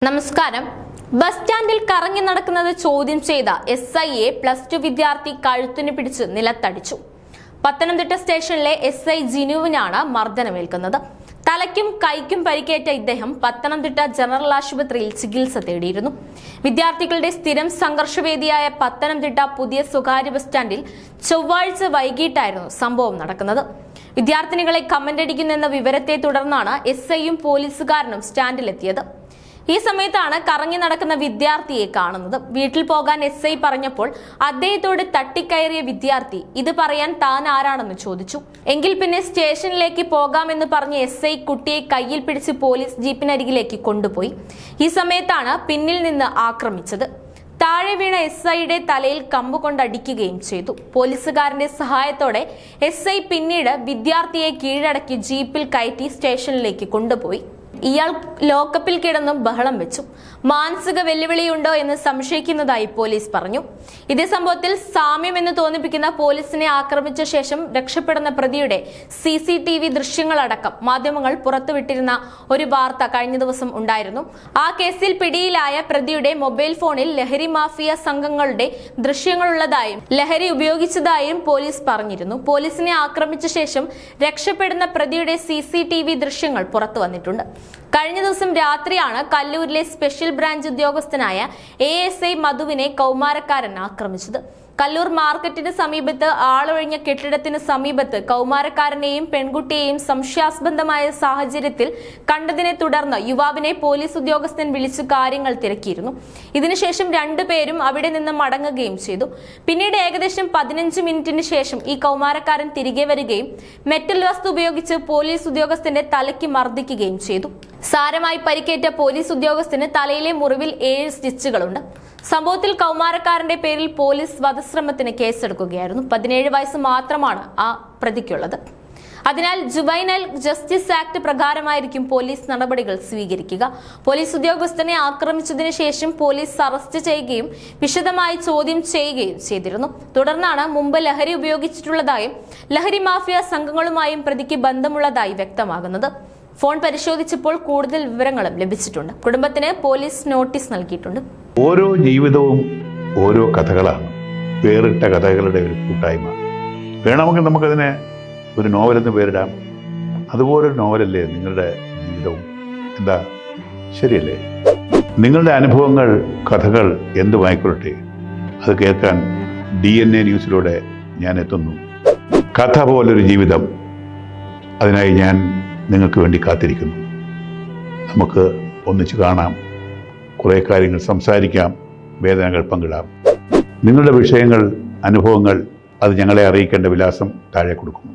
നമസ്കാരം. ബസ് സ്റ്റാൻഡിൽ കറങ്ങി നടക്കുന്നത് ചോദ്യം ചെയ്ത SIയെ +2 വിദ്യാർത്ഥി കഴുത്തിന് പിടിച്ച് നിലത്തടിച്ചു. പത്തനംതിട്ട സ്റ്റേഷനിലെ SI ജിനുവിനാണ് മർദ്ദനമേൽക്കുന്നത്. തലയ്ക്കും കൈക്കും പരിക്കേറ്റ ഇദ്ദേഹം പത്തനംതിട്ട ജനറൽ ആശുപത്രിയിൽ ചികിത്സ തേടിയിരുന്നു. വിദ്യാർത്ഥികളുടെ സ്ഥിരം സംഘർഷവേദിയായ പത്തനംതിട്ട പുതിയ സ്വകാര്യ ബസ് സ്റ്റാൻഡിൽ ചൊവ്വാഴ്ച വൈകിട്ടായിരുന്നു സംഭവം നടക്കുന്നത്. വിദ്യാർത്ഥിനികളെ കമന്റടിക്കുന്നെന്ന വിവരത്തെ തുടർന്നാണ് SIയും പോലീസുകാരനും സ്റ്റാൻഡിലെത്തിയത്. ഈ സമയത്താണ് കറങ്ങി നടക്കുന്ന വിദ്യാർത്ഥിയെ കാണുന്നത്. വീട്ടിൽ പോകാൻ SI പറഞ്ഞപ്പോൾ അദ്ദേഹത്തോട് തട്ടിക്കയറിയ വിദ്യാർത്ഥി ഇത് പറയാൻ താൻ ആരാണെന്ന് ചോദിച്ചു. എങ്കിൽ പിന്നെ സ്റ്റേഷനിലേക്ക് പോകാമെന്ന് പറഞ്ഞ് SI കുട്ടിയെ കയ്യിൽ പിടിച്ച് പോലീസ് ജീപ്പിനരികിലേക്ക് കൊണ്ടുപോയി. ഈ സമയത്താണ് പിന്നിൽ നിന്ന് ആക്രമിച്ചത്. താഴെ വീണ SIയുടെ തലയിൽ കമ്പ് കൊണ്ടടിക്കുകയും ചെയ്തു. പോലീസുകാരന്റെ സഹായത്തോടെ SI പിന്നീട് വിദ്യാർത്ഥിയെ കീഴടക്കി ജീപ്പിൽ കയറ്റി സ്റ്റേഷനിലേക്ക് കൊണ്ടുപോയി. ഇയാൾ ലോക്കപ്പിൽ കിടന്നും ബഹളം വെച്ചു. മാനസിക വെല്ലുവിളിയുണ്ടോ എന്ന് സംശയിക്കുന്നതായി പോലീസ് പറഞ്ഞു. ഇതേ സംഭവത്തിൽ സാമ്യമെന്ന് തോന്നിപ്പിക്കുന്ന പോലീസിനെ ആക്രമിച്ച ശേഷം രക്ഷപ്പെടുന്ന പ്രതിയുടെ CCTV ദൃശ്യങ്ങളടക്കം മാധ്യമങ്ങൾ പുറത്തുവിട്ടിരുന്ന ഒരു വാർത്ത കഴിഞ്ഞ ദിവസം ഉണ്ടായിരുന്നു. ആ കേസിൽ പിടിയിലായ പ്രതിയുടെ മൊബൈൽ ഫോണിൽ ലഹരി മാഫിയ സംഘങ്ങളുടെ ദൃശ്യങ്ങളുള്ളതായും ലഹരി ഉപയോഗിച്ചതായും പോലീസ് പറഞ്ഞിരുന്നു. പോലീസിനെ ആക്രമിച്ച ശേഷം രക്ഷപ്പെടുന്ന പ്രതിയുടെ CCTV ദൃശ്യങ്ങൾ പുറത്തു വന്നിട്ടുണ്ട്. കഴിഞ്ഞ ദിവസം രാത്രിയാണ് കല്ലൂരിലെ സ്പെഷ്യൽ ബ്രാഞ്ച് ഉദ്യോഗസ്ഥനായ ASI മധുവിനെ കൗമാരക്കാരൻ ആക്രമിച്ചത്. കല്ലൂർ മാർക്കറ്റിന് സമീപത്ത് ആളൊഴിഞ്ഞ കെട്ടിടത്തിന് സമീപത്ത് കൗമാരക്കാരനെയും പെൺകുട്ടിയെയും സംശയാസ്പദമായ സാഹചര്യത്തിൽ കണ്ടതിനെ തുടർന്ന് യുവാവിനെ പോലീസ് ഉദ്യോഗസ്ഥൻ വിളിച്ചു കാര്യങ്ങൾ തിരക്കിയിരുന്നു. ഇതിനുശേഷം രണ്ടുപേരും അവിടെ നിന്ന് മടങ്ങുകയും ചെയ്തു. പിന്നീട് ഏകദേശം 15 മിനിറ്റിന് ശേഷം ഈ കൗമാരക്കാരൻ തിരികെ വരികയും മെറ്റൽ വസ്തു ഉപയോഗിച്ച് പോലീസ് ഉദ്യോഗസ്ഥന്റെ തലയ്ക്ക് മർദ്ദിക്കുകയും ചെയ്തു. സാരമായി പരിക്കേറ്റ പോലീസ് ഉദ്യോഗസ്ഥന് തലയിലെ മുറിവിൽ 7 സ്റ്റിച്ചുകളുണ്ട്. സംഭവത്തിൽ കൗമാരക്കാരന്റെ പേരിൽ പോലീസ് വധശ്രമത്തിന് കേസെടുക്കുകയായിരുന്നു. 17 വയസ്സ് മാത്രമാണ് ആ പ്രതിക്കുള്ളത്. അതിനാൽ ജുവൈനൽ ജസ്റ്റിസ് ആക്ട് പ്രകാരമായിരിക്കും പോലീസ് നടപടികൾ സ്വീകരിക്കുക. പോലീസ് ഉദ്യോഗസ്ഥനെ ആക്രമിച്ചതിന് ശേഷം പോലീസ് അറസ്റ്റ് ചെയ്യുകയും വിശദമായി ചോദ്യം ചെയ്യുകയും ചെയ്തിരുന്നു. തുടർന്നാണ് മുമ്പ് ലഹരി ഉപയോഗിച്ചിട്ടുള്ളതായും ലഹരി മാഫിയ സംഘങ്ങളുമായും പ്രതിക്ക് ബന്ധമുള്ളതായി വ്യക്തമാകുന്നത്. ഫോൺ പരിശോധിച്ചപ്പോൾ കൂടുതൽ വിവരങ്ങളും ലഭിച്ചിട്ടുണ്ട്. കുടുംബത്തിന് പോലീസ് നോട്ടീസ് നൽകിയിട്ടുണ്ട്. ഓരോ ജീവിതവും ഓരോ കഥകളാണ്, വേറിട്ട കഥകളുടെ ഒരു കൂട്ടായ്മ. വേണമെങ്കിൽ നമുക്കതിനെ ഒരു നോവലെന്ന് പേരിടാം. അതുപോലൊരു നോവലല്ലേ നിങ്ങളുടെ ജീവിതവും? എന്താ, ശരിയല്ലേ? നിങ്ങളുടെ അനുഭവങ്ങൾ, കഥകൾ എന്തുമായിക്കൊള്ളട്ടെ, അത് കേൾക്കാൻ DNA ന്യൂസിലൂടെ ഞാൻ എത്തുന്നു. കഥ പോലൊരു ജീവിതം, അതിനായി ഞാൻ നിങ്ങൾക്ക് വേണ്ടി കാത്തിരിക്കുന്നു. നമുക്ക് ഒന്നിച്ച് കാണാം, കുറേ കാര്യങ്ങൾ സംസാരിക്കാം, വേദനകൾ പങ്കിടാം. നിങ്ങളുടെ വിഷയങ്ങൾ, അനുഭവങ്ങൾ അത് ഞങ്ങളെ അറിയിക്കേണ്ട വിലാസം താഴെ കൊടുക്കുന്നു.